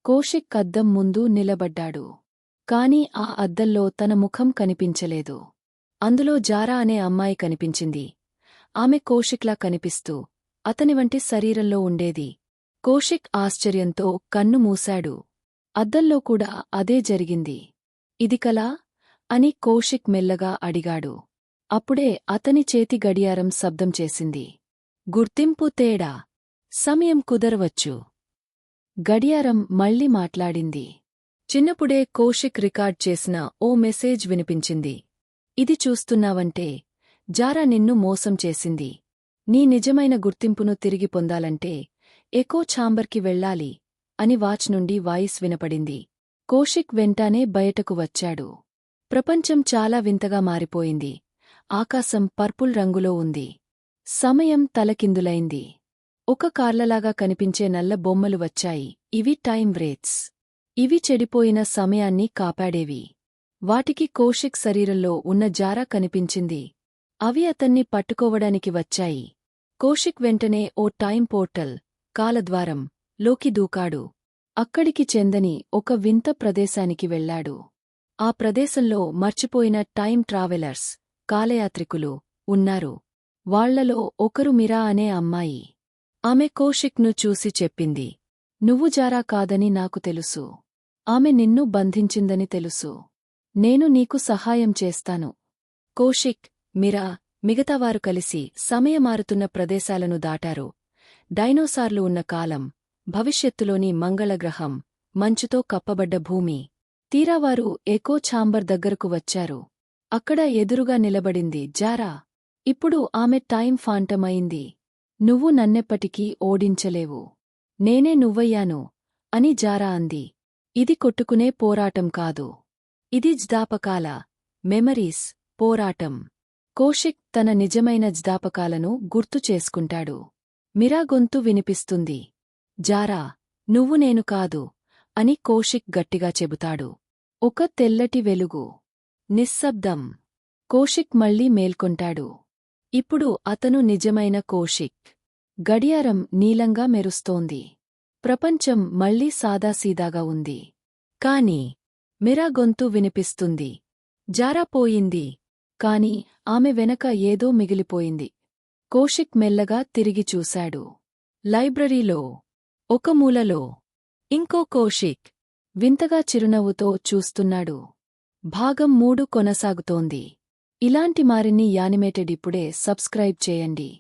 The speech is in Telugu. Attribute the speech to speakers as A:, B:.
A: కౌశిక్ అద్దం ముందు నిలబడ్డాడు. కాని ఆ అద్దంలో తన ముఖం కనిపించలేదు. అందులో జారా అనే అమ్మాయి కనిపించింది. ఆమె కౌశిక్లా కనిపిస్తూ అతని వంటి శరీరంలో ఉండేది. కౌశిక్ ఆశ్చర్యంతో కన్ను మూశాడు. అద్దంలో కూడా అదే జరిగింది. ఇది కలా? అని కౌశిక్ మెల్లగా అడిగాడు. అప్పుడే అతని చేతి గడియారం శబ్దం చేసింది. గుర్తింపు తేడా. సమయం కుదరవచ్చు. గడియారం మళ్ళీ మాట్లాడింది. చిన్నప్పుడే కౌశిక్ రికార్డ్ చేసిన ఓ మెసేజ్ వినిపించింది. ఇది చూస్తున్నావంటే జారా నిన్ను మోసం చేసింది. నీ నిజమైన గుర్తింపును తిరిగి పొందాలంటే ఎకో ఛాంబర్కి వెళ్ళాలి అని వాచ్ నుండి వాయిస్ వినపడింది. కౌశిక్ వెంటానే బయటకు వచ్చాడు. ప్రపంచం చాలా వింతగా మారిపోయింది. ఆకాశం పర్పుల్ రంగులో ఉంది. సమయం తలకిందులైంది. ఒక కార్లలాగా కనిపించే నల్ల బొమ్మలు వచ్చాయి. ఇవి టైం వ్రేట్స్. ఇవి చెడిపోయిన సమయాన్ని కాపాడేవి. వాటికి కౌశిక్ శరీరంలో ఉన్న జారా కనిపించింది. అవి అతన్ని పట్టుకోవడానికి వచ్చాయి. కౌశిక్ వెంటనే ఓ టైం పోర్టల్, కాలద్వారం లోకి దూకాడు. అక్కడికి చెందని ఒక వింత ప్రదేశానికి వెళ్లాడు. ఆ ప్రదేశంలో మర్చిపోయిన టైం ట్రావెలర్స్, కాలయాత్రికులు ఉన్నారు. వాళ్లలో ఒకరు మిరా అనే అమ్మాయి. ఆమె కౌశిక్ను చూసి చెప్పింది, నువ్వు జారా కాదని నాకు తెలుసు. ఆమె నిన్ను బంధించిందని తెలుసు. నేను నీకు సహాయం చేస్తాను. కౌశిక్, మిరా, మిగతావారు కలిసి సమయమారుతున్న ప్రదేశాలను దాటారు. డైనోసార్లు ఉన్న కాలం, భవిష్యత్తులోని మంగళగ్రహం, మంచుతో కప్పబడ్డ భూమి. తీరావారు ఎకో ఛాంబర్ దగ్గరకు వచ్చారు. అక్కడ ఎదురుగా నిలబడింది జారా. ఇప్పుడు ఆమె టైం ఫాంటమ్ అయింది. నువ్వు నన్నెప్పటికీ ఓడించలేవు. నేనే నువ్వయ్యాను అని జారా అంది. ఇది కొట్టుకునే పోరాటం కాదు. ఇది జ్ఞాపకాల, మెమరీస్ పోరాటం. కౌశిక్ తన నిజమైన జ్ఞాపకాలను గుర్తు చేసుకుంటాడు. మిరా గొంతు వినిపిస్తుంది. జారా, నువ్వు నేను కాదు అని కౌశిక్ గట్టిగా చెబుతాడు. ఒక తెల్లటి వెలుగు. నిశ్శబ్దం. కౌశిక్ మళ్లీ మేల్కొంటాడు. ఇప్పుడు అతను నిజమైన కౌశిక్. గడియారం నీలంగా మెరుస్తోంది. ప్రపంచం మళ్లీ సాదాసీదాగా ఉంది. కాని మిరా గొంతు వినిపిస్తుంది. జారా పోయింది. కాని ఆమె వెనక ఏదో మిగిలిపోయింది. కౌశిక్ మెల్లగా తిరిగి చూశాడు. లైబ్రరీలో ఒక మూలలో ఇంకో కౌశిక్ వింతగా చిరునవ్వుతో చూస్తున్నాడు. భాగం 3 కొనసాగుతోంది. ఇలాంటి మరిన్ని యానిమేటెడ్ ఇప్పుడే సబ్స్క్రైబ్ చేయండి.